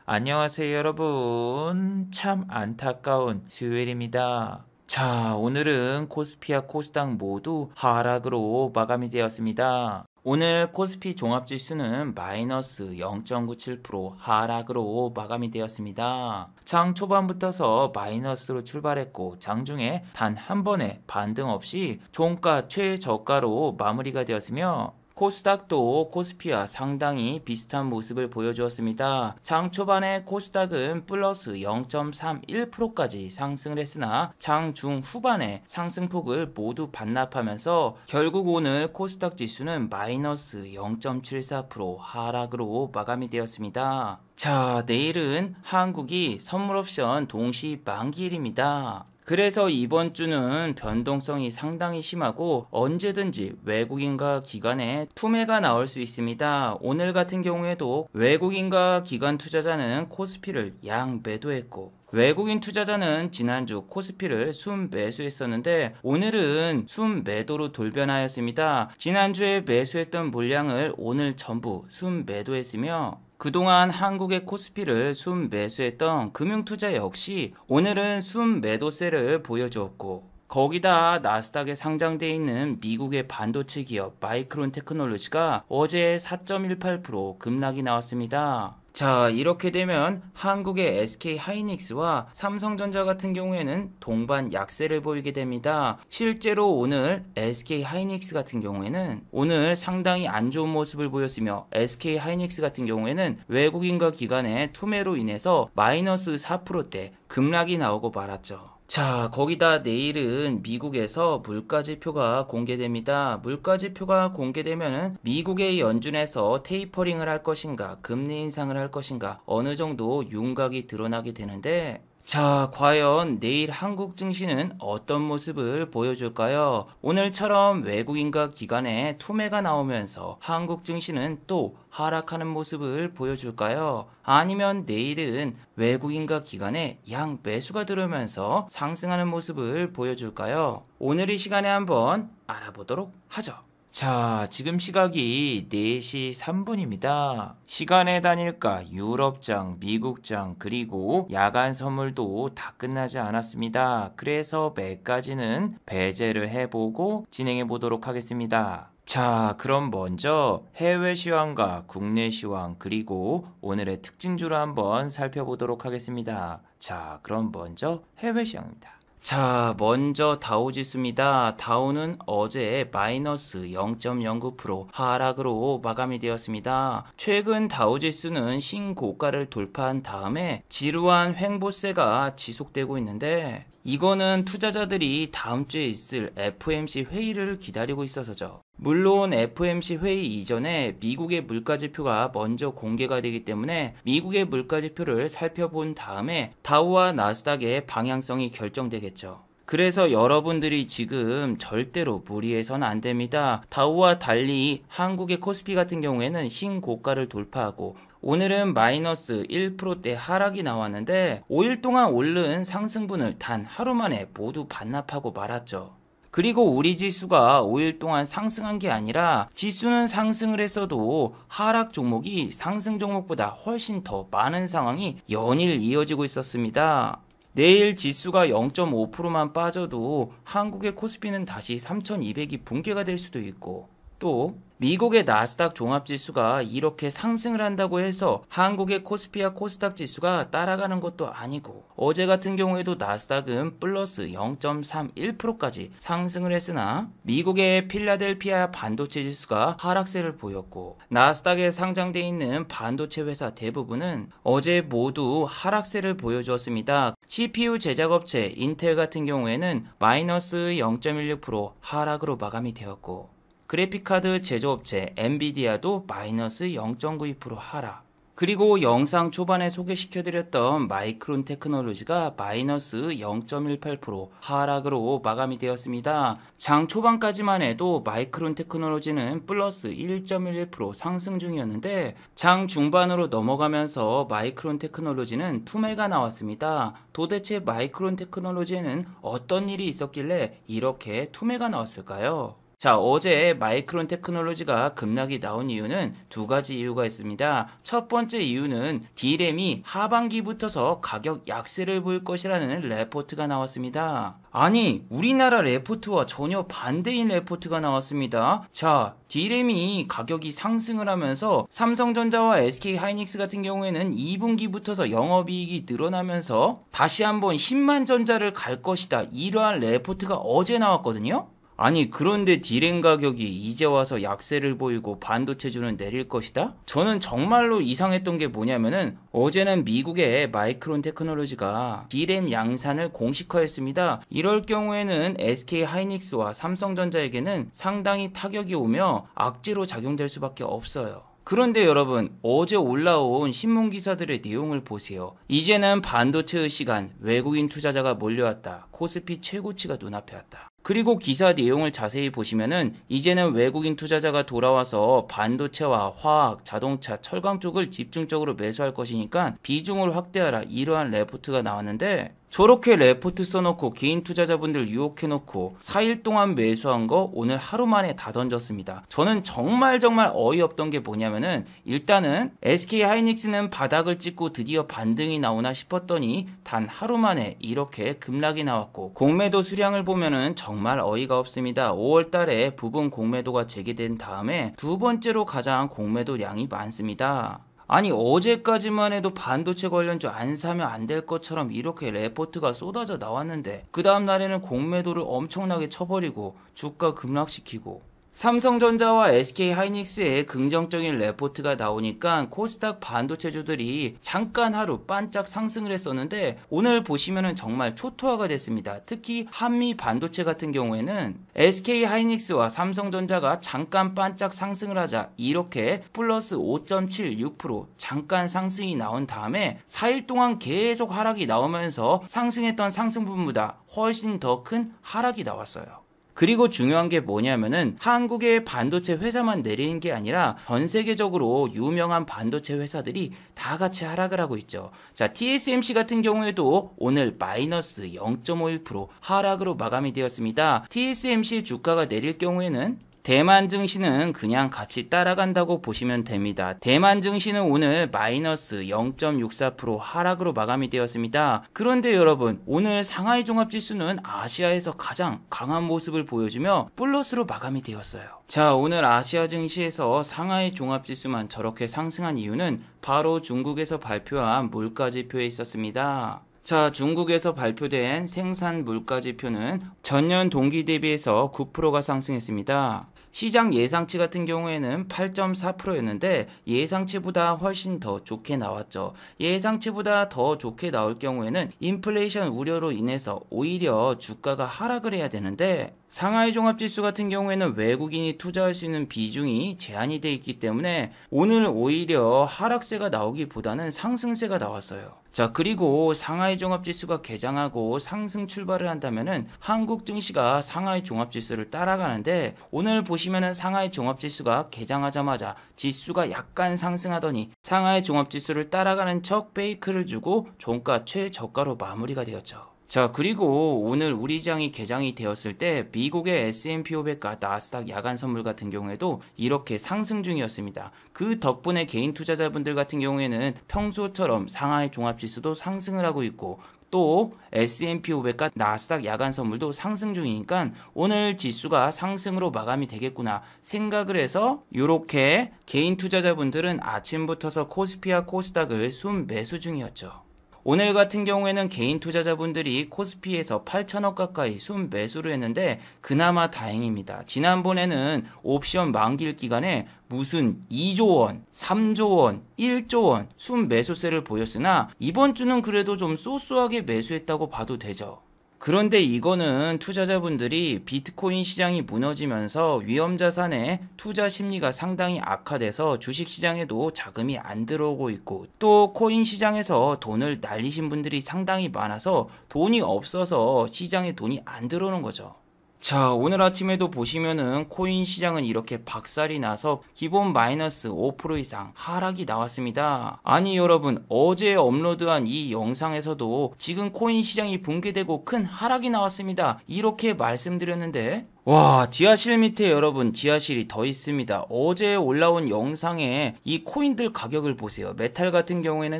안녕하세요, 여러분. 참 안타까운 수요일입니다. 자, 오늘은 코스피와 코스닥 모두 하락으로 마감이 되었습니다. 오늘 코스피 종합지수는 마이너스 0.97% 하락으로 마감이 되었습니다. 장 초반부터서 마이너스로 출발했고 장중에 단 한 번의 반등 없이 종가 최저가로 마무리가 되었으며 코스닥도 코스피와 상당히 비슷한 모습을 보여주었습니다. 장 초반에 코스닥은 플러스 0.31%까지 상승을 했으나 장 중후반에 상승폭을 모두 반납하면서 결국 오늘 코스닥 지수는 마이너스 0.74% 하락으로 마감이 되었습니다. 자, 내일은 한국이 선물옵션 동시 만기일입니다. 그래서 이번 주는 변동성이 상당히 심하고 언제든지 외국인과 기관의 투매가 나올 수 있습니다. 오늘 같은 경우에도 외국인과 기관 투자자는 코스피를 양매도했고 외국인 투자자는 지난주 코스피를 순매수했었는데 오늘은 순매도로 돌변하였습니다. 지난주에 매수했던 물량을 오늘 전부 순매도했으며 그동안 한국의 코스피를 순매수했던 금융투자 역시 오늘은 순매도세를 보여주었고 거기다 나스닥에 상장되어 있는 미국의 반도체 기업 마이크론 테크놀로지가 어제 4.18% 급락이 나왔습니다. 자, 이렇게 되면 한국의 SK 하이닉스와 삼성전자 같은 경우에는 동반 약세를 보이게 됩니다. 실제로 오늘 SK 하이닉스 같은 경우에는 오늘 상당히 안 좋은 모습을 보였으며 SK 하이닉스 같은 경우에는 외국인과 기관의 투매로 인해서 마이너스 4%대 급락이 나오고 말았죠. 자, 거기다 내일은 미국에서 물가지표가 공개됩니다. 물가지표가 공개되면은 미국의 연준에서 테이퍼링을 할 것인가, 금리 인상을 할 것인가, 어느 정도 윤곽이 드러나게 되는데 자, 과연 내일 한국 증시는 어떤 모습을 보여줄까요? 오늘처럼 외국인과 기관의 투매가 나오면서 한국 증시는 또 하락하는 모습을 보여줄까요? 아니면 내일은 외국인과 기관의 양 매수가 들어오면서 상승하는 모습을 보여줄까요? 오늘 이 시간에 한번 알아보도록 하죠. 자, 지금 시각이 4시 3분입니다. 시간의 단일가 유럽장, 미국장, 그리고 야간 선물도 다 끝나지 않았습니다. 그래서 매까지는 배제를 해보고 진행해 보도록 하겠습니다. 자, 그럼 먼저 해외 시황과 국내 시황 그리고 오늘의 특징주를 한번 살펴보도록 하겠습니다. 자, 그럼 먼저 해외 시황입니다. 자, 먼저 다우지수입니다. 다우는 어제 마이너스 0.09% 하락으로 마감이 되었습니다. 최근 다우지수는 신고가를 돌파한 다음에 지루한 횡보세가 지속되고 있는데 이거는 투자자들이 다음 주에 있을 FOMC 회의를 기다리고 있어서죠. 물론 FOMC 회의 이전에 미국의 물가지표가 먼저 공개가 되기 때문에 미국의 물가지표를 살펴본 다음에 다우와 나스닥의 방향성이 결정되겠죠. 그래서 여러분들이 지금 절대로 무리해서는 안 됩니다. 다우와 달리 한국의 코스피 같은 경우에는 신고가를 돌파하고 오늘은 마이너스 1%대 하락이 나왔는데 5일 동안 오른 상승분을 단 하루 만에 모두 반납하고 말았죠. 그리고 우리 지수가 5일 동안 상승한 게 아니라 지수는 상승을 했어도 하락 종목이 상승 종목보다 훨씬 더 많은 상황이 연일 이어지고 있었습니다. 내일 지수가 0.5%만 빠져도 한국의 코스피는 다시 3200이 붕괴가 될 수도 있고 또 미국의 나스닥 종합지수가 이렇게 상승을 한다고 해서 한국의 코스피와 코스닥 지수가 따라가는 것도 아니고 어제 같은 경우에도 나스닥은 플러스 0.31%까지 상승을 했으나 미국의 필라델피아 반도체 지수가 하락세를 보였고 나스닥에 상장되어 있는 반도체 회사 대부분은 어제 모두 하락세를 보여주었습니다. CPU 제작업체 인텔 같은 경우에는 마이너스 0.16% 하락으로 마감이 되었고 그래픽카드 제조업체 엔비디아도 마이너스 0.92% 하락. 그리고 영상 초반에 소개시켜드렸던 마이크론 테크놀로지가 마이너스 0.18% 하락으로 마감이 되었습니다. 장 초반까지만 해도 마이크론 테크놀로지는 플러스 1.11% 상승 중이었는데 장 중반으로 넘어가면서 마이크론 테크놀로지는 투매가 나왔습니다. 도대체 마이크론 테크놀로지에는 어떤 일이 있었길래 이렇게 투매가 나왔을까요? 자, 어제 마이크론 테크놀로지가 급락이 나온 이유는 두 가지 이유가 있습니다. 첫 번째 이유는 D램이 하반기부터서 가격 약세를 보일 것이라는 레포트가 나왔습니다. 아니, 우리나라 레포트와 전혀 반대인 레포트가 나왔습니다. 자, D램이 가격이 상승을 하면서 삼성전자와 SK하이닉스 같은 경우에는 2분기부터서 영업이익이 늘어나면서 다시 한번 10만 전자를 갈 것이다. 이러한 레포트가 어제 나왔거든요. 아니, 그런데 D램 가격이 이제 와서 약세를 보이고 반도체주는 내릴 것이다? 저는 정말로 이상했던 게 뭐냐면은 어제는 미국의 마이크론 테크놀로지가 D램 양산을 공식화했습니다. 이럴 경우에는 SK하이닉스와 삼성전자에게는 상당히 타격이 오며 악재로 작용될 수밖에 없어요. 그런데 여러분, 어제 올라온 신문기사들의 내용을 보세요. 이제는 반도체의 시간, 외국인 투자자가 몰려왔다. 코스피 최고치가 눈앞에 왔다. 그리고 기사 내용을 자세히 보시면은 이제는 외국인 투자자가 돌아와서 반도체와 화학, 자동차, 철강 쪽을 집중적으로 매수할 것이니까 비중을 확대하라, 이러한 레포트가 나왔는데, 저렇게 레포트 써놓고 개인 투자자분들 유혹해놓고 4일 동안 매수한 거 오늘 하루 만에 다 던졌습니다. 저는 정말 어이없던 게 뭐냐면은, 일단은 SK하이닉스는 바닥을 찍고 드디어 반등이 나오나 싶었더니 단 하루 만에 이렇게 급락이 나왔고, 공매도 수량을 보면은 정말 어이가 없습니다. 5월 달에 부분 공매도가 재개된 다음에 두 번째로 가장 공매도량이 많습니다. 아니, 어제까지만 해도 반도체 관련주 안 사면 안 될 것처럼 이렇게 레포트가 쏟아져 나왔는데, 그 다음 날에는 공매도를 엄청나게 쳐버리고 주가 급락시키고, 삼성전자와 SK하이닉스의 긍정적인 레포트가 나오니까 코스닥 반도체주들이 잠깐 하루 반짝 상승을 했었는데, 오늘 보시면은 정말 초토화가 됐습니다. 특히 한미 반도체 같은 경우에는 SK하이닉스와 삼성전자가 잠깐 반짝 상승을 하자 이렇게 플러스 5.76% 잠깐 상승이 나온 다음에 4일 동안 계속 하락이 나오면서 상승했던 상승분보다 훨씬 더 큰 하락이 나왔어요. 그리고 중요한 게 뭐냐면은 한국의 반도체 회사만 내리는 게 아니라 전 세계적으로 유명한 반도체 회사들이 다 같이 하락을 하고 있죠. 자, TSMC 같은 경우에도 오늘 마이너스 0.51% 하락으로 마감이 되었습니다. TSMC 주가가 내릴 경우에는 대만 증시는 그냥 같이 따라간다고 보시면 됩니다. 대만 증시는 오늘 마이너스 0.64% 하락으로 마감이 되었습니다. 그런데 여러분, 오늘 상하이 종합지수는 아시아에서 가장 강한 모습을 보여주며 플러스로 마감이 되었어요. 자, 오늘 아시아 증시에서 상하이 종합지수만 저렇게 상승한 이유는 바로 중국에서 발표한 물가지표에 있었습니다. 자, 중국에서 발표된 생산 물가지표는 전년 동기 대비해서 9%가 상승했습니다. 시장 예상치 같은 경우에는 8.4%였는데 예상치보다 훨씬 더 좋게 나왔죠. 예상치보다 더 좋게 나올 경우에는 인플레이션 우려로 인해서 오히려 주가가 하락을 해야 되는데, 상하이 종합지수 같은 경우에는 외국인이 투자할 수 있는 비중이 제한이 되어 있기 때문에 오늘 오히려 하락세가 나오기보다는 상승세가 나왔어요. 자, 그리고 상하이 종합지수가 개장하고 상승 출발을 한다면은 한국 증시가 상하이 종합지수를 따라가는데, 오늘 보시면은 상하이 종합지수가 개장하자마자 지수가 약간 상승하더니 상하이 종합지수를 따라가는 척 페이크를 주고 종가 최저가로 마무리가 되었죠. 자, 그리고 오늘 우리 장이 개장이 되었을 때 미국의 S&P 500과 나스닥 야간 선물 같은 경우에도 이렇게 상승 중이었습니다. 그 덕분에 개인 투자자분들 같은 경우에는 평소처럼 상하이 종합지수도 상승을 하고 있고, 또 S&P 500과 나스닥 야간 선물도 상승 중이니까 오늘 지수가 상승으로 마감이 되겠구나 생각을 해서 이렇게 개인 투자자분들은 아침부터서 코스피와 코스닥을 순 매수 중이었죠. 오늘 같은 경우에는 개인 투자자분들이 코스피에서 8천억 가까이 순 매수를 했는데 그나마 다행입니다. 지난번에는 옵션 만기일 기간에 무슨 2조 원, 3조 원, 1조 원 순 매수세를 보였으나 이번 주는 그래도 좀 쏘쏘하게 매수했다고 봐도 되죠. 그런데 이거는 투자자분들이 비트코인 시장이 무너지면서 위험자산의 투자 심리가 상당히 악화돼서 주식시장에도 자금이 안 들어오고 있고, 또 코인 시장에서 돈을 날리신 분들이 상당히 많아서 돈이 없어서 시장에 돈이 안 들어오는 거죠. 자, 오늘 아침에도 보시면은 코인 시장은 이렇게 박살이 나서 기본 마이너스 5% 이상 하락이 나왔습니다. 아니 여러분, 어제 업로드한 이 영상에서도 지금 코인 시장이 붕괴되고 큰 하락이 나왔습니다. 이렇게 말씀드렸는데 와, 지하실 밑에 여러분 지하실이 더 있습니다. 어제 올라온 영상에 이 코인들 가격을 보세요. 메탈 같은 경우에는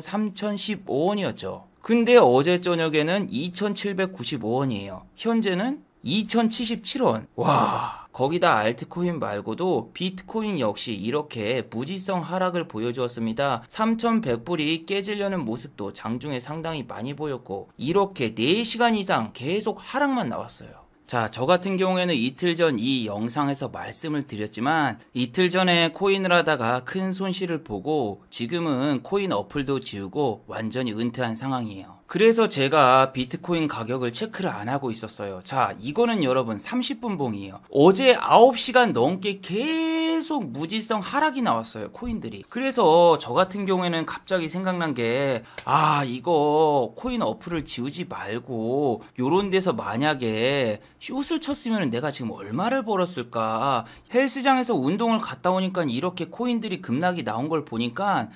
3015원이었죠. 근데 어제 저녁에는 2795원이에요. 현재는 2077원. 와, 거기다 알트코인 말고도 비트코인 역시 이렇게 무지성 하락을 보여주었습니다. 3100불이 깨지려는 모습도 장중에 상당히 많이 보였고 이렇게 4시간 이상 계속 하락만 나왔어요. 자, 저 같은 경우에는 이틀 전 이 영상에서 말씀을 드렸지만 이틀 전에 코인을 하다가 큰 손실을 보고 지금은 코인 어플도 지우고 완전히 은퇴한 상황이에요. 그래서 제가 비트코인 가격을 체크를 안 하고 있었어요. 자, 이거는 여러분 30분 봉이에요. 어제 9시간 넘게 계속 무지성 하락이 나왔어요, 코인들이. 그래서 저 같은 경우에는 갑자기 생각난 게 이거 코인 어플을 지우지 말고 요런 데서 만약에 숏을 쳤으면 내가 지금 얼마를 벌었을까. 헬스장에서 운동을 갔다 오니까 이렇게 코인들이 급락이 나온 걸 보니까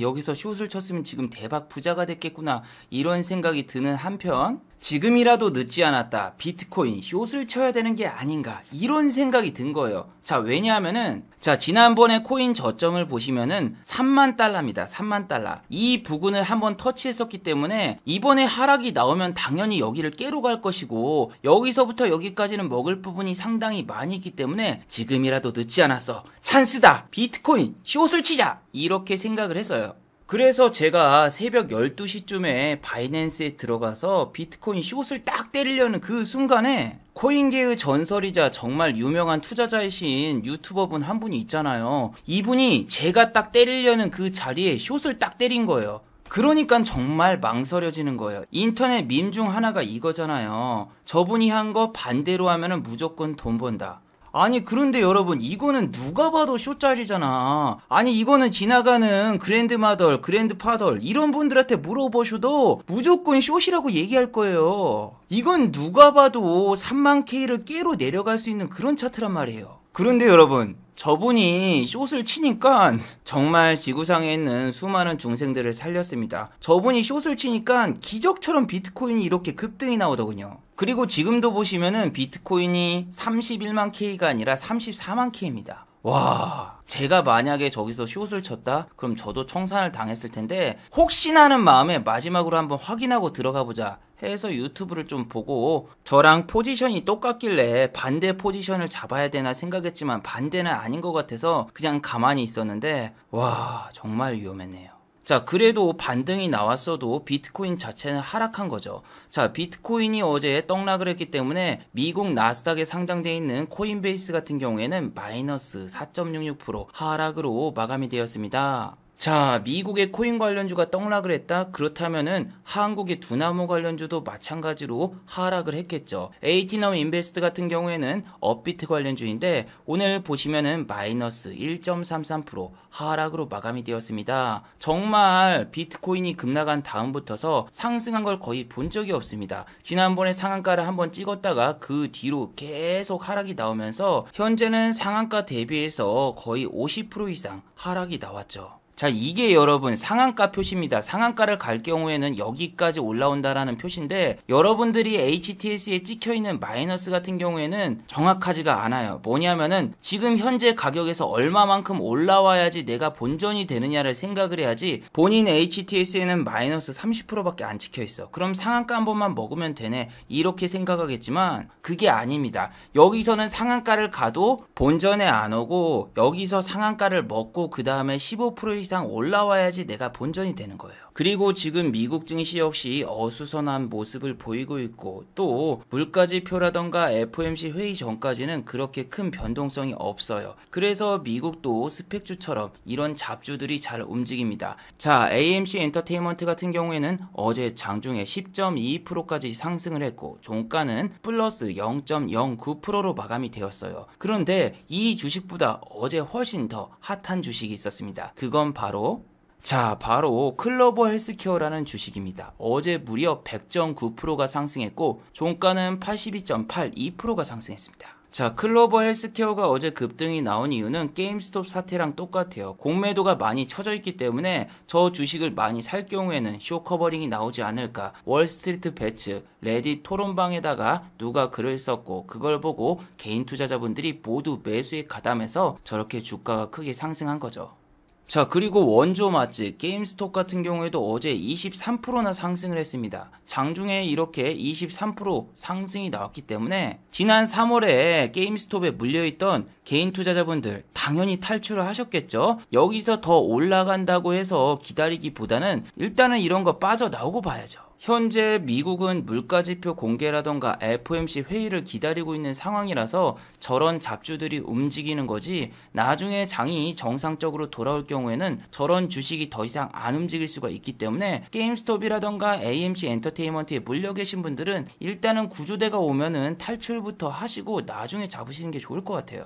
여기서 숏을 쳤으면 지금 대박 부자가 됐겠구나, 이런 생각이 드는 한편 지금이라도 늦지 않았다, 비트코인 숏을 쳐야 되는 게 아닌가, 이런 생각이 든 거예요. 자, 왜냐하면은 지난번에 코인 저점을 보시면은 3만 달러입니다. 3만 달러. 이 부근을 한번 터치했었기 때문에 이번에 하락이 나오면 당연히 여기를 깨러 갈 것이고 여기서부터 여기까지는 먹을 부분이 상당히 많이 있기 때문에 지금이라도 늦지 않았어, 찬스다, 비트코인 숏을 치자, 이렇게 생각을 했어요. 그래서 제가 새벽 12시쯤에 바이낸스에 들어가서 비트코인 숏을 딱 때리려는 그 순간에 코인계의 전설이자 정말 유명한 투자자이신 유튜버분 한 분이 있잖아요. 이분이 제가 딱 때리려는 그 자리에 숏을 딱 때린 거예요. 그러니까 정말 망설여지는 거예요. 인터넷 밈 중 하나가 이거잖아요. 저분이 한 거 반대로 하면은 무조건 돈 번다. 아니 그런데 여러분, 이거는 누가 봐도 숏짜리잖아. 아니 이거는 지나가는 그랜드마덜, 그랜드파덜 이런 분들한테 물어보셔도 무조건 숏이라고 얘기할 거예요. 이건 누가 봐도 3만 K를 깨로 내려갈 수 있는 그런 차트란 말이에요. 그런데 여러분, 저분이 숏을 치니까 정말 지구상에 있는 수많은 중생들을 살렸습니다. 저분이 숏을 치니까 기적처럼 비트코인이 이렇게 급등이 나오더군요. 그리고 지금도 보시면은 비트코인이 31만 K가 아니라 34만 K입니다. 와, 제가 만약에 저기서 숏을 쳤다? 그럼 저도 청산을 당했을 텐데 혹시나 하는 마음에 마지막으로 한번 확인하고 들어가 보자 해서 유튜브를 좀 보고 저랑 포지션이 똑같길래 반대 포지션을 잡아야 되나 생각했지만 반대는 아닌 것 같아서 그냥 가만히 있었는데 와, 정말 위험했네요. 자, 그래도 반등이 나왔어도 비트코인 자체는 하락한 거죠. 자, 비트코인이 어제 떡락을 했기 때문에 미국 나스닥에 상장되어 있는 코인베이스 같은 경우에는 마이너스 4.66% 하락으로 마감이 되었습니다. 자, 미국의 코인 관련주가 떡락을 했다? 그렇다면은 한국의 두나무 관련주도 마찬가지로 하락을 했겠죠. 에이티넘 인베스트 같은 경우에는 업비트 관련주인데 오늘 보시면은 마이너스 1.33% 하락으로 마감이 되었습니다. 정말 비트코인이 급락한 다음부터서 상승한 걸 거의 본 적이 없습니다. 지난번에 상한가를 한번 찍었다가 그 뒤로 계속 하락이 나오면서 현재는 상한가 대비해서 거의 50% 이상 하락이 나왔죠. 자, 이게 여러분 상한가 표시입니다. 상한가를 갈 경우에는 여기까지 올라온다라는 표시인데 여러분들이 HTS에 찍혀있는 마이너스 같은 경우에는 정확하지가 않아요. 뭐냐면은 지금 현재 가격에서 얼마만큼 올라와야지 내가 본전이 되느냐를 생각을 해야지 본인 HTS에는 마이너스 30%밖에 안 찍혀있어. 그럼 상한가 한 번만 먹으면 되네, 이렇게 생각하겠지만 그게 아닙니다. 여기서는 상한가를 가도 본전에 안 오고 여기서 상한가를 먹고 그 다음에 15% 이상 올라와야지 내가 본전이 되는 거예요. 그리고 지금 미국 증시 역시 어수선한 모습을 보이고 있고 또 물가지표라던가 FOMC 회의 전까지는 그렇게 큰 변동성이 없어요. 그래서 미국도 스펙주처럼 이런 잡주들이 잘 움직입니다. 자, AMC 엔터테인먼트 같은 경우에는 어제 장중에 10.22%까지 상승을 했고 종가는 플러스 0.09%로 마감이 되었어요. 그런데 이 주식보다 어제 훨씬 더 핫한 주식이 있었습니다. 그건 바로 자, 바로 클로버 헬스케어라는 주식입니다. 어제 무려 100.9%가 상승했고 종가는 82.82%가 상승했습니다. 자, 클로버 헬스케어가 어제 급등이 나온 이유는 게임스톱 사태랑 똑같아요. 공매도가 많이 쳐져 있기 때문에 저 주식을 많이 살 경우에는 쇼커버링이 나오지 않을까. 월스트리트 배츠, 레딧 토론방에다가 누가 글을 썼고 그걸 보고 개인 투자자분들이 모두 매수에 가담해서 저렇게 주가가 크게 상승한 거죠. 자, 그리고 원조 맛집 게임스톱 같은 경우에도 어제 23%나 상승을 했습니다. 장중에 이렇게 23% 상승이 나왔기 때문에 지난 3월에 게임스톱에 물려있던 개인 투자자분들 당연히 탈출을 하셨겠죠. 여기서 더 올라간다고 해서 기다리기보다는 일단은 이런 거 빠져나오고 봐야죠. 현재 미국은 물가지표 공개라던가 FOMC 회의를 기다리고 있는 상황이라서 저런 잡주들이 움직이는 거지, 나중에 장이 정상적으로 돌아올 경우에는 저런 주식이 더 이상 안 움직일 수가 있기 때문에 게임스톱이라던가 AMC 엔터테인먼트에 물려 계신 분들은 일단은 구조대가 오면은 탈출부터 하시고 나중에 잡으시는 게 좋을 것 같아요.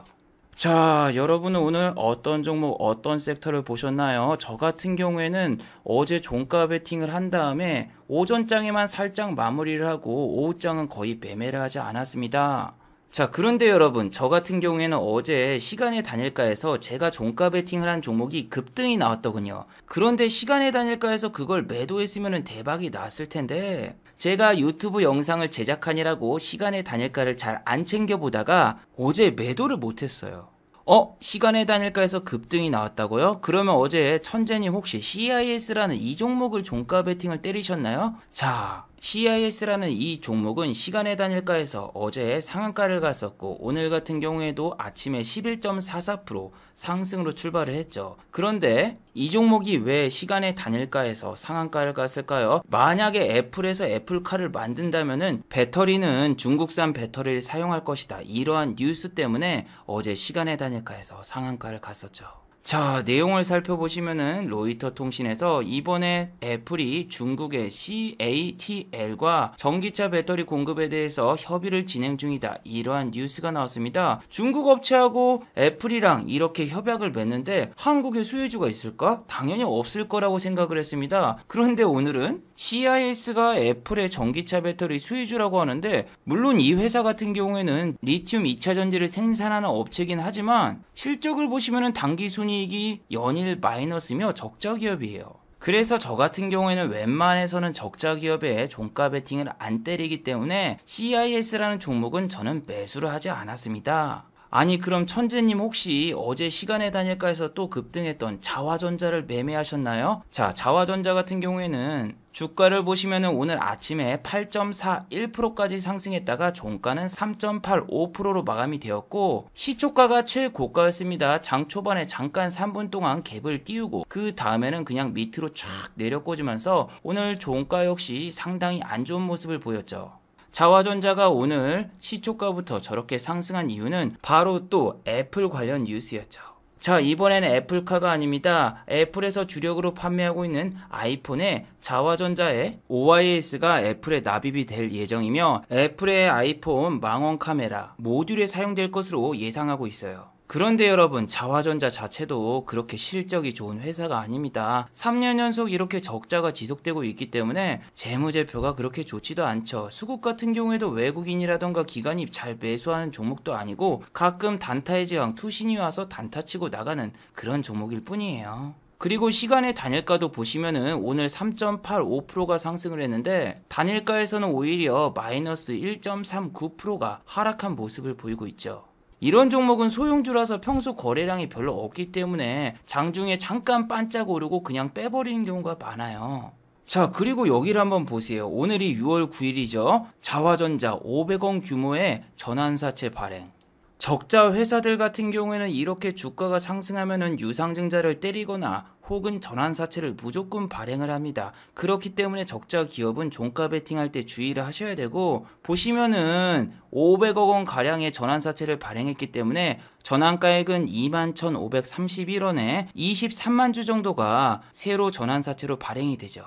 자, 여러분은 오늘 어떤 종목, 어떤 섹터를 보셨나요? 저 같은 경우에는 어제 종가 베팅을 한 다음에 오전장에만 살짝 마무리를 하고 오후장은 거의 매매를 하지 않았습니다. 자, 그런데 여러분, 저 같은 경우에는 어제 시간의 단일가에서 제가 종가 베팅을 한 종목이 급등이 나왔더군요. 그런데 시간의 단일가에서 그걸 매도했으면 대박이 났을 텐데 제가 유튜브 영상을 제작하느라고 시간의 단일가를 잘 안 챙겨보다가 어제 매도를 못했어요. 시간의 단일가에서 급등이 나왔다고요? 그러면 어제 천재님 혹시 CIS라는 이 종목을 종가 베팅을 때리셨나요? 자, CIS라는 이 종목은 시간의 단일가에서 어제 상한가를 갔었고 오늘 같은 경우에도 아침에 11.44% 상승으로 출발을 했죠. 그런데 이 종목이 왜 시간의 단일가에서 상한가를 갔을까요? 만약에 애플에서 애플카를 만든다면은 배터리는 중국산 배터리를 사용할 것이다, 이러한 뉴스 때문에 어제 시간의 단일가에서 상한가를 갔었죠. 자, 내용을 살펴보시면은 로이터 통신에서 이번에 애플이 중국의 CATL과 전기차 배터리 공급에 대해서 협의를 진행 중이다, 이러한 뉴스가 나왔습니다. 중국 업체하고 애플이랑 이렇게 협약을 맺는데 한국에 수혜주가 있을까? 당연히 없을 거라고 생각을 했습니다. 그런데 오늘은 CIS가 애플의 전기차 배터리 수혜주라고 하는데, 물론 이 회사 같은 경우에는 리튬 2차 전지를 생산하는 업체긴 하지만 실적을 보시면은 당기 순이익이 연일 마이너스며 적자 기업이에요. 그래서 저 같은 경우에는 웬만해서는 적자 기업에 종가 베팅을 안 때리기 때문에 CIS라는 종목은 저는 매수를 하지 않았습니다. 아니, 그럼 천재님 혹시 어제 시간의 단일가에서 또 급등했던 자화전자를 매매하셨나요? 자, 자화전자 같은 경우에는 주가를 보시면은 오늘 아침에 8.41%까지 상승했다가 종가는 3.85%로 마감이 되었고 시초가가 최고가였습니다. 장 초반에 잠깐 3분 동안 갭을 띄우고 그 다음에는 그냥 밑으로 쫙 내려꽂으면서 오늘 종가 역시 상당히 안 좋은 모습을 보였죠. 자화전자가 오늘 시초가부터 저렇게 상승한 이유는 바로 또 애플 관련 뉴스였죠. 자, 이번에는 애플카가 아닙니다. 애플에서 주력으로 판매하고 있는 아이폰에 자화전자의 OIS가 애플에 납입이 될 예정이며 애플의 아이폰 망원 카메라 모듈에 사용될 것으로 예상하고 있어요. 그런데 여러분, 자화전자 자체도 그렇게 실적이 좋은 회사가 아닙니다. 3년 연속 이렇게 적자가 지속되고 있기 때문에 재무제표가 그렇게 좋지도 않죠. 수급 같은 경우에도 외국인이라던가 기관이 잘 매수하는 종목도 아니고 가끔 단타의 제왕 투신이 와서 단타치고 나가는 그런 종목일 뿐이에요. 그리고 시간의 단일가도 보시면은 오늘 3.85%가 상승을 했는데 단일가에서는 오히려 마이너스 1.39%가 하락한 모습을 보이고 있죠. 이런 종목은 소형주라서 평소 거래량이 별로 없기 때문에 장중에 잠깐 반짝 오르고 그냥 빼버리는 경우가 많아요. 자, 그리고 여기를 한번 보세요. 오늘이 6월 9일이죠. 자화전자 500원 규모의 전환사채 발행. 적자 회사들 같은 경우에는 이렇게 주가가 상승하면은 유상증자를 때리거나 혹은 전환사채를 무조건 발행을 합니다. 그렇기 때문에 적자 기업은 종가 베팅할 때 주의를 하셔야 되고, 보시면은 500억 원 가량의 전환사채를 발행했기 때문에 전환가액은 21,531원에 23만 주 정도가 새로 전환사채로 발행이 되죠.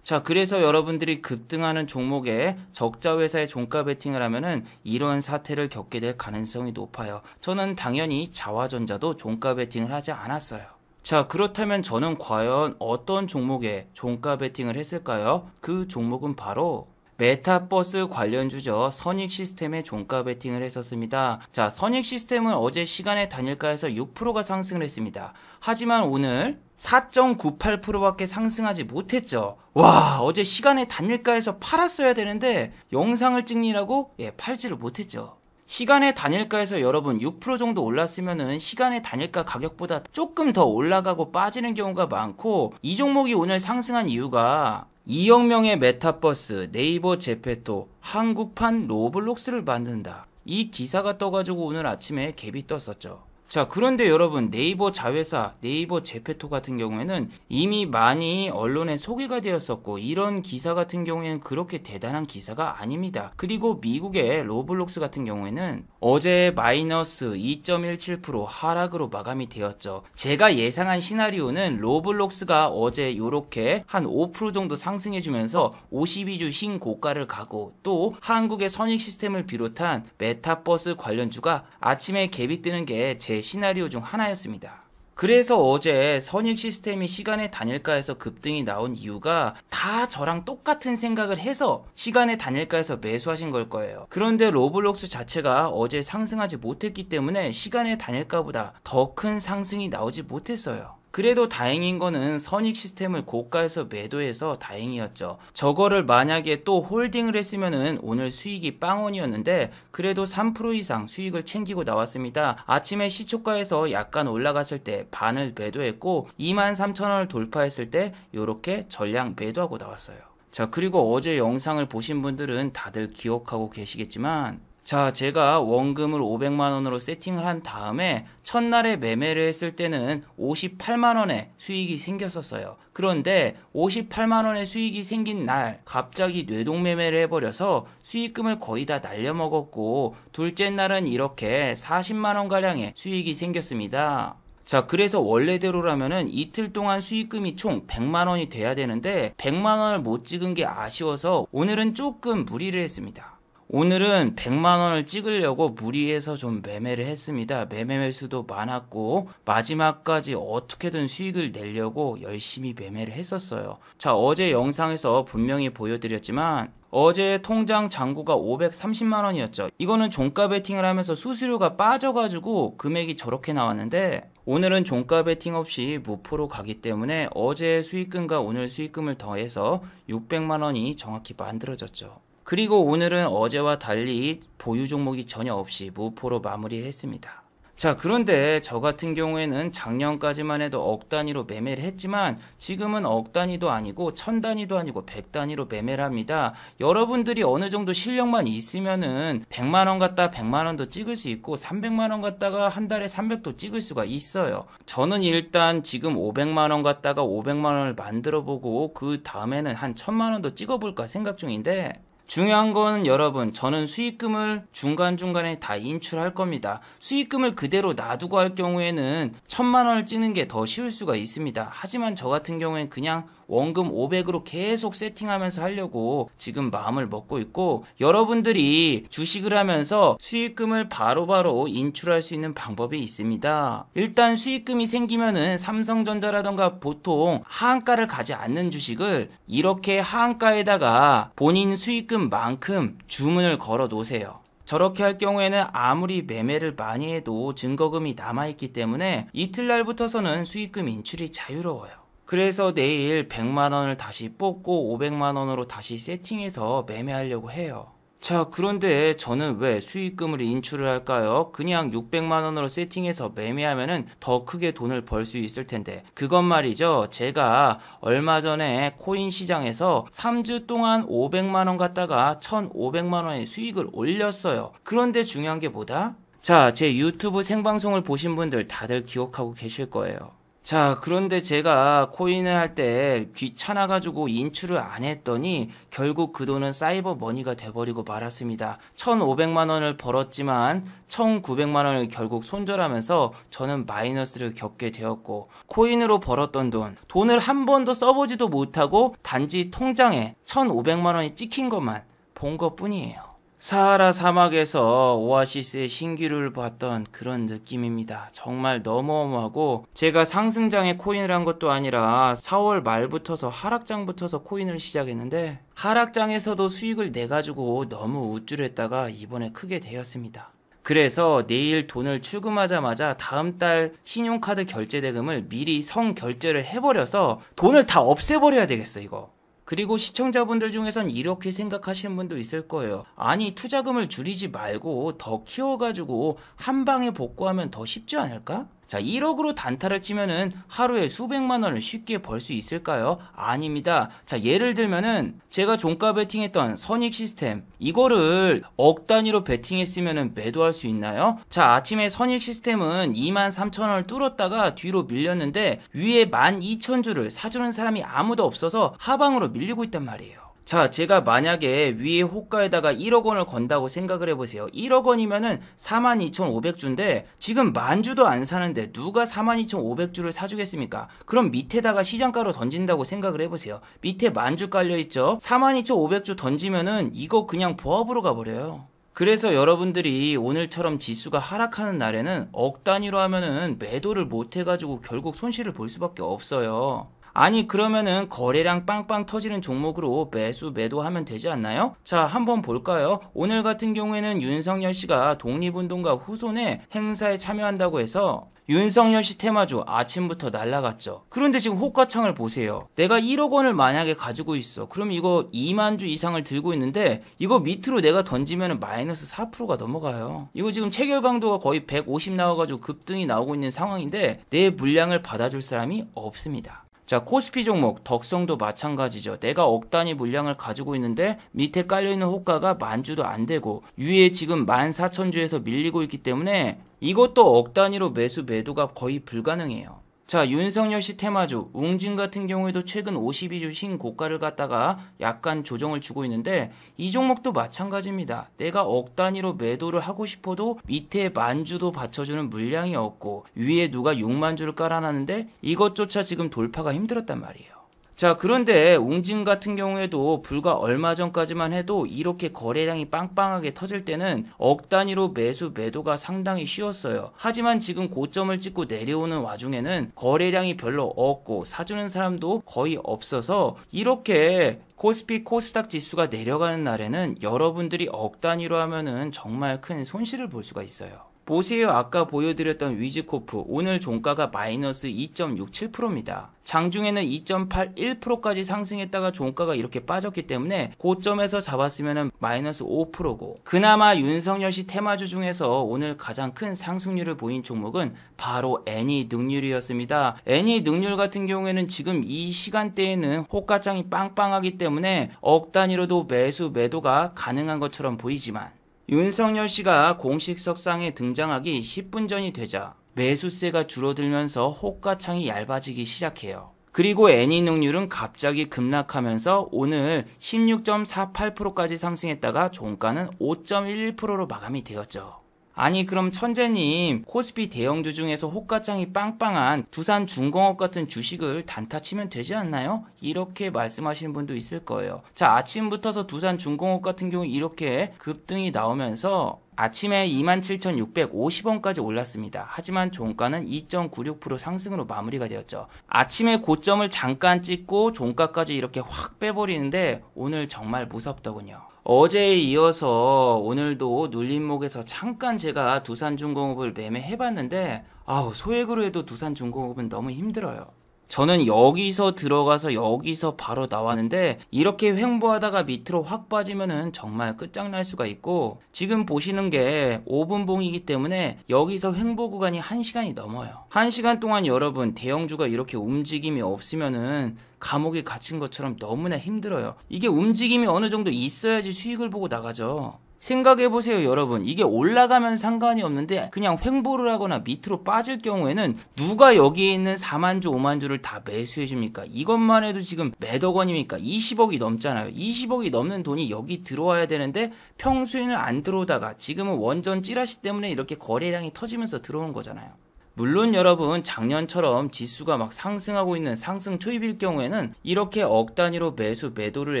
자, 그래서 여러분들이 급등하는 종목에 적자 회사의 종가 베팅을 하면은 이런 사태를 겪게 될 가능성이 높아요. 저는 당연히 자화전자도 종가 베팅을 하지 않았어요. 자, 그렇다면 저는 과연 어떤 종목에 종가 베팅을 했을까요? 그 종목은 바로 메타버스 관련주죠. 선익시스템에 종가 베팅을 했었습니다. 자, 선익시스템은 어제 시간의 단일가에서 6%가 상승을 했습니다. 하지만 오늘 4.98%밖에 상승하지 못했죠. 와, 어제 시간의 단일가에서 팔았어야 되는데 영상을 찍느라고 팔지를 못했죠. 시간의 단일가에서 여러분 6% 정도 올랐으면은 시간의 단일가 가격보다 조금 더 올라가고 빠지는 경우가 많고, 이 종목이 오늘 상승한 이유가 2억 명의 메타버스, 네이버 제페토, 한국판 로블록스를 만든다. 이 기사가 떠가지고 오늘 아침에 갭이 떴었죠. 자, 그런데 여러분, 네이버 자회사, 네이버 제페토 같은 경우에는 이미 많이 언론에 소개가 되었었고, 이런 기사 같은 경우에는 그렇게 대단한 기사가 아닙니다. 그리고 미국의 로블록스 같은 경우에는 어제 마이너스 2.17% 하락으로 마감이 되었죠. 제가 예상한 시나리오는 로블록스가 어제 요렇게 한 5% 정도 상승해주면서 52주 신고가를 가고, 또 한국의 선익시스템을 비롯한 메타버스 관련주가 아침에 갭이 뜨는 게 제 시나리오 중 하나였습니다. 그래서 어제 선익시스템이 시간의 단일가에서 급등이 나온 이유가 다 저랑 똑같은 생각을 해서 시간의 단일가에서 매수하신 걸 거예요. 그런데 로블록스 자체가 어제 상승하지 못했기 때문에 시간의 단일가보다 더 큰 상승이 나오지 못했어요. 그래도 다행인 거는 선익시스템을 고가에서 매도해서 다행이었죠. 저거를 만약에 또 홀딩을 했으면은 오늘 수익이 빵원이었는데 그래도 3% 이상 수익을 챙기고 나왔습니다. 아침에 시초가에서 약간 올라갔을 때 반을 매도했고 23,000원을 돌파했을 때 요렇게 전량 매도하고 나왔어요. 자, 그리고 어제 영상을 보신 분들은 다들 기억하고 계시겠지만, 자, 제가 원금을 500만원으로 세팅을 한 다음에 첫날에 매매를 했을 때는 58만원의 수익이 생겼었어요. 그런데 58만원의 수익이 생긴 날 갑자기 뇌동매매를 해버려서 수익금을 거의 다 날려먹었고, 둘째 날은 이렇게 40만원가량의 수익이 생겼습니다. 자, 그래서 원래대로라면은 이틀 동안 수익금이 총 100만원이 돼야 되는데 100만원을 못 찍은 게 아쉬워서 오늘은 조금 무리를 했습니다. 오늘은 100만원을 찍으려고 무리해서 좀 매매를 했습니다. 매매 매수도 많았고 마지막까지 어떻게든 수익을 내려고 열심히 매매를 했었어요. 자, 어제 영상에서 분명히 보여드렸지만 어제 통장 잔고가 530만원이었죠. 이거는 종가 베팅을 하면서 수수료가 빠져가지고 금액이 저렇게 나왔는데, 오늘은 종가 베팅 없이 무포로 가기 때문에 어제 수익금과 오늘 수익금을 더해서 600만원이 정확히 만들어졌죠. 그리고 오늘은 어제와 달리 보유 종목이 전혀 없이 무포로 마무리를 했습니다. 자, 그런데 저 같은 경우에는 작년까지만 해도 억 단위로 매매를 했지만 지금은 억 단위도 아니고 1000단위도 아니고 100단위로 매매를 합니다. 여러분들이 어느 정도 실력만 있으면은 100만원 갖다 100만원도 찍을 수 있고 300만원 갖다가 한 달에 300도 찍을 수가 있어요. 저는 일단 지금 500만원 갖다가 500만원을 만들어 보고 그 다음에는 한 1000만원도 찍어볼까 생각 중인데, 중요한 건 여러분, 저는 수익금을 중간중간에 다 인출할 겁니다. 수익금을 그대로 놔두고 할 경우에는 1000만원을 찍는 게 더 쉬울 수가 있습니다. 하지만 저 같은 경우에는 그냥 원금 500으로 계속 세팅하면서 하려고 지금 마음을 먹고 있고, 여러분들이 주식을 하면서 수익금을 바로바로 인출할 수 있는 방법이 있습니다. 일단 수익금이 생기면은 삼성전자라던가 보통 하한가를 가지 않는 주식을 이렇게 하한가에다가 본인 수익금만큼 주문을 걸어 놓으세요. 저렇게 할 경우에는 아무리 매매를 많이 해도 증거금이 남아있기 때문에 이틀날부터서는 수익금 인출이 자유로워요. 그래서 내일 100만원을 다시 뽑고 500만원으로 다시 세팅해서 매매하려고 해요. 자, 그런데 저는 왜 수익금을 인출을 할까요? 그냥 600만원으로 세팅해서 매매하면은 더 크게 돈을 벌 수 있을 텐데. 그건 말이죠, 제가 얼마 전에 코인 시장에서 3주 동안 500만원 갖다가 1500만원의 수익을 올렸어요. 그런데 중요한 게 뭐다? 자, 제 유튜브 생방송을 보신 분들 다들 기억하고 계실 거예요. 자, 그런데 제가 코인을 할 때 귀찮아가지고 인출을 안 했더니 결국 그 돈은 사이버 머니가 돼버리고 말았습니다. 1500만원을 벌었지만 1900만원을 결국 손절하면서 저는 마이너스를 겪게 되었고, 코인으로 벌었던 돈을 한 번도 써보지도 못하고 단지 통장에 1500만원이 찍힌 것만 본 것 뿐이에요. 사하라 사막에서 오아시스의 신기루를 봤던 그런 느낌입니다. 정말 너무너무하고, 제가 상승장에 코인을 한 것도 아니라 4월 말부터서 하락장부터서 코인을 시작했는데 하락장에서도 수익을 내가지고 너무 우쭐했다가 이번에 크게 되었습니다. 그래서 내일 돈을 출금하자마자 다음 달 신용카드 결제 대금을 미리 성결제를 해버려서 돈을 다 없애버려야 되겠어 이거. 그리고 시청자분들 중에선 이렇게 생각하시는 분도 있을 거예요. 아니 투자금을 줄이지 말고 더 키워가지고 한 방에 복구하면 더 쉽지 않을까? 자, 1억으로 단타를 치면은 하루에 수백만 원을 쉽게 벌 수 있을까요? 아닙니다. 자, 예를 들면은 제가 종가 베팅했던 선익 시스템, 이거를 억 단위로 베팅했으면은 매도할 수 있나요? 자, 아침에 선익 시스템은 23,000원을 뚫었다가 뒤로 밀렸는데 위에 12,000주를 사주는 사람이 아무도 없어서 하방으로 밀리고 있단 말이에요. 자, 제가 만약에 위에 호가에다가 1억 원을 건다고 생각을 해보세요. 1억 원이면은 42,500주인데 지금 만주도 안 사는데 누가 42,500주를 사주겠습니까? 그럼 밑에다가 시장가로 던진다고 생각을 해보세요. 밑에 만주 깔려있죠? 42,500주 던지면은 이거 그냥 보합으로 가버려요. 그래서 여러분들이 오늘처럼 지수가 하락하는 날에는 억 단위로 하면은 매도를 못해가지고 결국 손실을 볼 수밖에 없어요. 아니 그러면은 거래량 빵빵 터지는 종목으로 매수 매도하면 되지 않나요? 자, 한번 볼까요? 오늘 같은 경우에는 윤석열 씨가 독립운동가 후손의 행사에 참여한다고 해서 윤석열 씨 테마주 아침부터 날라갔죠. 그런데 지금 호가창을 보세요. 내가 1억 원을 만약에 가지고 있어. 그럼 이거 2만 주 이상을 들고 있는데 이거 밑으로 내가 던지면 마이너스 4%가 넘어가요. 이거 지금 체결 강도가 거의 150 나와가지고 급등이 나오고 있는 상황인데 내 물량을 받아줄 사람이 없습니다. 자, 코스피 종목 덕성도 마찬가지죠. 내가 억 단위 물량을 가지고 있는데 밑에 깔려있는 호가가 만주도 안 되고 위에 지금 14,000주에서 밀리고 있기 때문에 이것도 억 단위로 매수 매도가 거의 불가능해요. 자, 윤석열 씨 테마주 웅진 같은 경우에도 최근 52주 신고가를 갖다가 약간 조정을 주고 있는데 이 종목도 마찬가지입니다. 내가 억 단위로 매도를 하고 싶어도 밑에 만주도 받쳐주는 물량이 없고 위에 누가 6만주를 깔아놨는데 이것조차 지금 돌파가 힘들었단 말이에요. 자, 그런데 웅진 같은 경우에도 불과 얼마 전까지만 해도 이렇게 거래량이 빵빵하게 터질 때는 억 단위로 매수 매도가 상당히 쉬웠어요. 하지만 지금 고점을 찍고 내려오는 와중에는 거래량이 별로 없고 사주는 사람도 거의 없어서 이렇게 코스피 코스닥 지수가 내려가는 날에는 여러분들이 억 단위로 하면은 정말 큰 손실을 볼 수가 있어요. 보세요. 아까 보여드렸던 위즈코프 오늘 종가가 마이너스 2.67%입니다. 장중에는 2.81%까지 상승했다가 종가가 이렇게 빠졌기 때문에 고점에서 잡았으면 마이너스 5%고 그나마 윤석열 씨 테마주 중에서 오늘 가장 큰 상승률을 보인 종목은 바로 애니능률이었습니다. 애니능률 같은 경우에는 지금 이 시간대에는 호가창이 빵빵하기 때문에 억 단위로도 매수 매도가 가능한 것처럼 보이지만 윤석열 씨가 공식 석상에 등장하기 10분 전이 되자 매수세가 줄어들면서 호가창이 얇아지기 시작해요. 그리고 애니능률은 갑자기 급락하면서 오늘 16.48%까지 상승했다가 종가는 5.11%로 마감이 되었죠. 아니 그럼 천재님 코스피 대형주 중에서 호가창이 빵빵한 두산중공업 같은 주식을 단타 치면 되지 않나요? 이렇게 말씀하시는 분도 있을 거예요. 자, 아침부터서 두산중공업 같은 경우 이렇게 급등이 나오면서 아침에 27,650원까지 올랐습니다. 하지만 종가는 2.96% 상승으로 마무리가 되었죠. 아침에 고점을 잠깐 찍고 종가까지 이렇게 확 빼버리는데 오늘 정말 무섭더군요. 어제에 이어서 오늘도 눌림목에서 잠깐 제가 두산중공업을 매매해봤는데 소액으로 해도 두산중공업은 너무 힘들어요. 저는 여기서 들어가서 여기서 바로 나왔는데 이렇게 횡보하다가 밑으로 확 빠지면은 정말 끝장날 수가 있고 지금 보시는 게 5분봉이기 때문에 여기서 횡보 구간이 1시간이 넘어요. 1시간 동안 여러분 대형주가 이렇게 움직임이 없으면은 감옥에 갇힌 것처럼 너무나 힘들어요. 이게 움직임이 어느 정도 있어야지 수익을 보고 나가죠. 생각해보세요 여러분. 이게 올라가면 상관이 없는데 그냥 횡보를 하거나 밑으로 빠질 경우에는 누가 여기에 있는 4만주 5만주를 다 매수해줍니까? 이것만 해도 지금 몇억 원입니까? 20억이 넘잖아요. 20억이 넘는 돈이 여기 들어와야 되는데 평소에는 안 들어오다가 지금은 원전 찌라시 때문에 이렇게 거래량이 터지면서 들어오는 거잖아요. 물론 여러분 작년처럼 지수가 막 상승하고 있는 상승 초입일 경우에는 이렇게 억 단위로 매수 매도를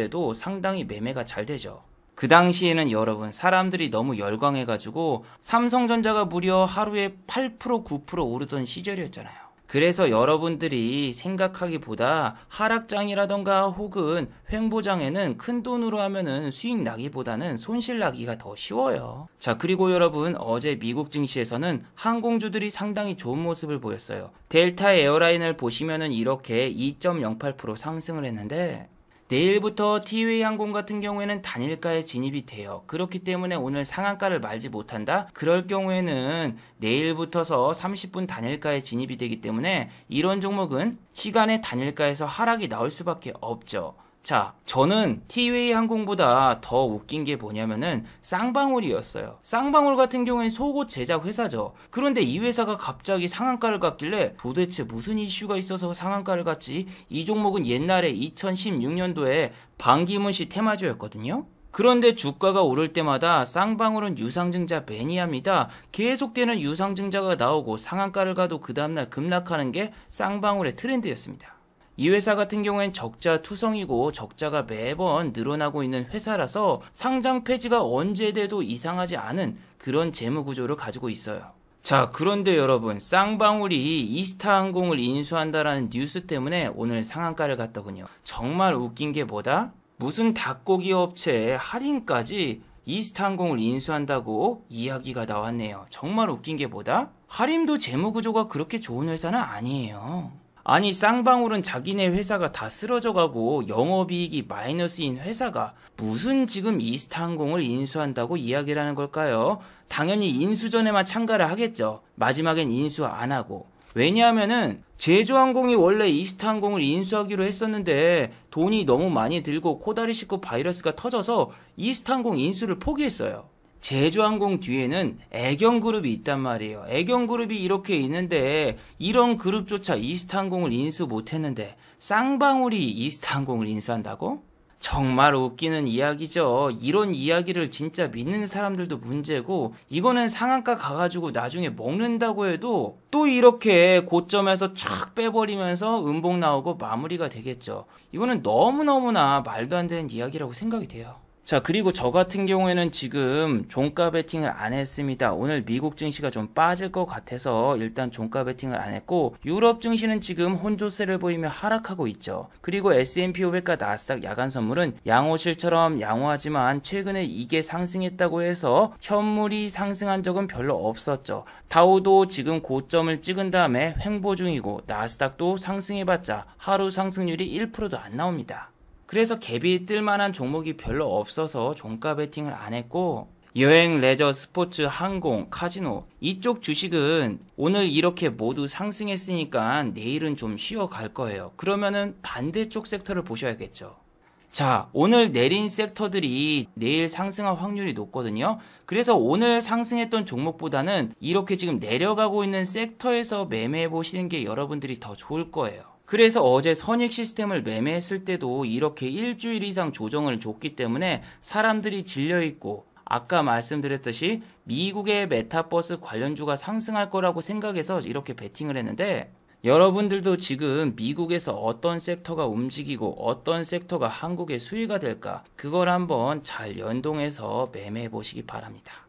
해도 상당히 매매가 잘 되죠. 그 당시에는 여러분 사람들이 너무 열광해가지고 삼성전자가 무려 하루에 8% 9% 오르던 시절이었잖아요. 그래서 여러분들이 생각하기보다 하락장이라던가 혹은 횡보장에는 큰돈으로 하면은 수익 나기보다는 손실 나기가 더 쉬워요. 자, 그리고 여러분 어제 미국 증시에서는 항공주들이 상당히 좋은 모습을 보였어요. 델타 에어라인을 보시면은 이렇게 2.08% 상승을 했는데 내일부터 티웨이 항공 같은 경우에는 단일가에 진입이 돼요. 그렇기 때문에 오늘 상한가를 말지 못한다? 그럴 경우에는 내일부터서 30분 단일가에 진입이 되기 때문에 이런 종목은 시간의 단일가에서 하락이 나올 수밖에 없죠. 자, 저는 티웨이 항공보다 더 웃긴 게 뭐냐면은 쌍방울이었어요. 쌍방울 같은 경우엔 속옷 제작 회사죠. 그런데 이 회사가 갑자기 상한가를 갔길래 도대체 무슨 이슈가 있어서 상한가를 갔지? 이 종목은 옛날에 2016년도에 반기문 씨 테마주였거든요. 그런데 주가가 오를 때마다 쌍방울은 유상증자 매니아입니다. 계속되는 유상증자가 나오고 상한가를 가도 그 다음날 급락하는 게 쌍방울의 트렌드였습니다. 이 회사 같은 경우엔 적자 투성이고 적자가 매번 늘어나고 있는 회사라서 상장 폐지가 언제 돼도 이상하지 않은 그런 재무 구조를 가지고 있어요. 자, 그런데 여러분 쌍방울이 이스타항공을 인수한다라는 뉴스 때문에 오늘 상한가를 갔더군요. 정말 웃긴 게 뭐다? 무슨 닭고기 업체에 할인까지 이스타항공을 인수한다고 이야기가 나왔네요. 정말 웃긴 게 뭐다? 할인도 재무 구조가 그렇게 좋은 회사는 아니에요. 아니 쌍방울은 자기네 회사가 다 쓰러져가고 영업이익이 마이너스인 회사가 무슨 지금 이스타항공을 인수한다고 이야기를 하는 걸까요? 당연히 인수전에만 참가를 하겠죠. 마지막엔 인수 안 하고. 왜냐하면은 제주항공이 원래 이스타항공을 인수하기로 했었는데 돈이 너무 많이 들고 코다리 씻고 바이러스가 터져서 이스타항공 인수를 포기했어요. 제주항공 뒤에는 애경그룹이 있단 말이에요. 애경그룹이 이렇게 있는데 이런 그룹조차 이스타항공을 인수 못했는데 쌍방울이 이스타항공을 인수한다고? 정말 웃기는 이야기죠. 이런 이야기를 진짜 믿는 사람들도 문제고 이거는 상한가 가가지고 나중에 먹는다고 해도 또 이렇게 고점에서 촥 빼버리면서 음봉 나오고 마무리가 되겠죠. 이거는 너무너무나 말도 안 되는 이야기라고 생각이 돼요. 자, 그리고 저 같은 경우에는 지금 종가 베팅을 안 했습니다. 오늘 미국 증시가 좀 빠질 것 같아서 일단 종가 베팅을 안 했고 유럽 증시는 지금 혼조세를 보이며 하락하고 있죠. 그리고 S&P 500과 나스닥 야간 선물은 양호실처럼 양호하지만 최근에 이게 상승했다고 해서 현물이 상승한 적은 별로 없었죠. 다우도 지금 고점을 찍은 다음에 횡보 중이고 나스닥도 상승해봤자 하루 상승률이 1%도 안 나옵니다. 그래서 갭이 뜰만한 종목이 별로 없어서 종가 베팅을 안 했고 여행, 레저, 스포츠, 항공, 카지노 이쪽 주식은 오늘 이렇게 모두 상승했으니까 내일은 좀 쉬어갈 거예요. 그러면은 반대쪽 섹터를 보셔야겠죠. 자, 오늘 내린 섹터들이 내일 상승할 확률이 높거든요. 그래서 오늘 상승했던 종목보다는 이렇게 지금 내려가고 있는 섹터에서 매매해 보시는 게 여러분들이 더 좋을 거예요. 그래서 어제 선익 시스템을 매매했을 때도 이렇게 일주일 이상 조정을 줬기 때문에 사람들이 질려있고 아까 말씀드렸듯이 미국의 메타버스 관련주가 상승할 거라고 생각해서 이렇게 베팅을 했는데 여러분들도 지금 미국에서 어떤 섹터가 움직이고 어떤 섹터가 한국의 수혜가 될까 그걸 한번 잘 연동해서 매매해 보시기 바랍니다.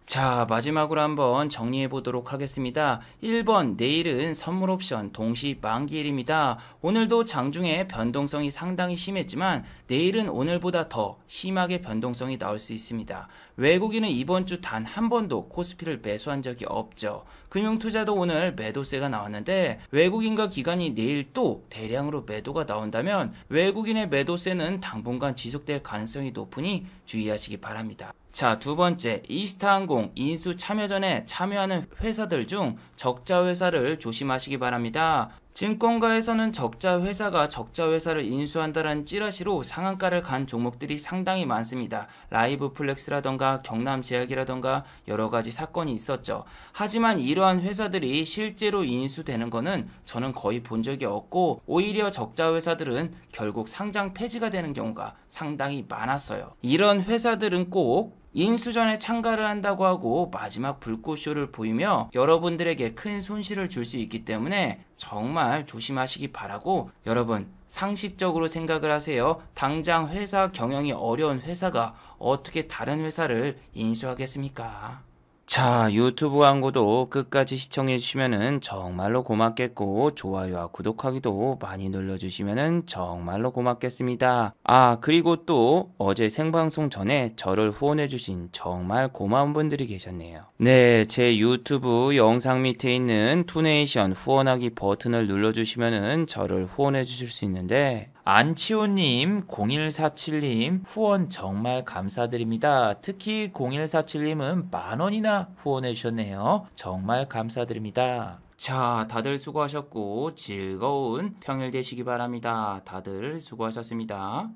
자, 마지막으로 한번 정리해 보도록 하겠습니다. 1번, 내일은 선물 옵션 동시 만기일입니다. 오늘도 장중에 변동성이 상당히 심했지만 내일은 오늘보다 더 심하게 변동성이 나올 수 있습니다. 외국인은 이번 주 단 한 번도 코스피를 매수한 적이 없죠. 금융투자도 오늘 매도세가 나왔는데 외국인과 기관이 내일 또 대량으로 매도가 나온다면 외국인의 매도세는 당분간 지속될 가능성이 높으니 주의하시기 바랍니다. 자, 두 번째, 이스타항공 인수 참여전에 참여하는 회사들 중 적자 회사를 조심하시기 바랍니다. 증권가에서는 적자 회사가 적자 회사를 인수한다는 찌라시로 상한가를 간 종목들이 상당히 많습니다. 라이브 플렉스라던가 경남제약이라던가 여러가지 사건이 있었죠. 하지만 이러한 회사들이 실제로 인수되는 거는 저는 거의 본 적이 없고 오히려 적자 회사들은 결국 상장 폐지가 되는 경우가 상당히 많았어요. 이런 회사들은 꼭 인수전에 참가를 한다고 하고 마지막 불꽃쇼를 보이며 여러분들에게 큰 손실을 줄 수 있기 때문에 정말 조심하시기 바라고, 여러분 상식적으로 생각을 하세요. 당장 회사 경영이 어려운 회사가 어떻게 다른 회사를 인수하겠습니까? 자, 유튜브 광고도 끝까지 시청해주시면 정말로 고맙겠고, 좋아요와 구독하기도 많이 눌러주시면 정말로 고맙겠습니다. 아, 그리고 또 어제 생방송 전에 저를 후원해주신 정말 고마운 분들이 계셨네요. 네, 제 유튜브 영상 밑에 있는 투네이션 후원하기 버튼을 눌러주시면 저를 후원해주실 수 있는데, 안치호님, 0147님 후원 정말 감사드립니다. 특히 0147님은 만원이나 후원해 주셨네요. 정말 감사드립니다. 자, 다들 수고하셨고 즐거운 평일 되시기 바랍니다. 다들 수고하셨습니다.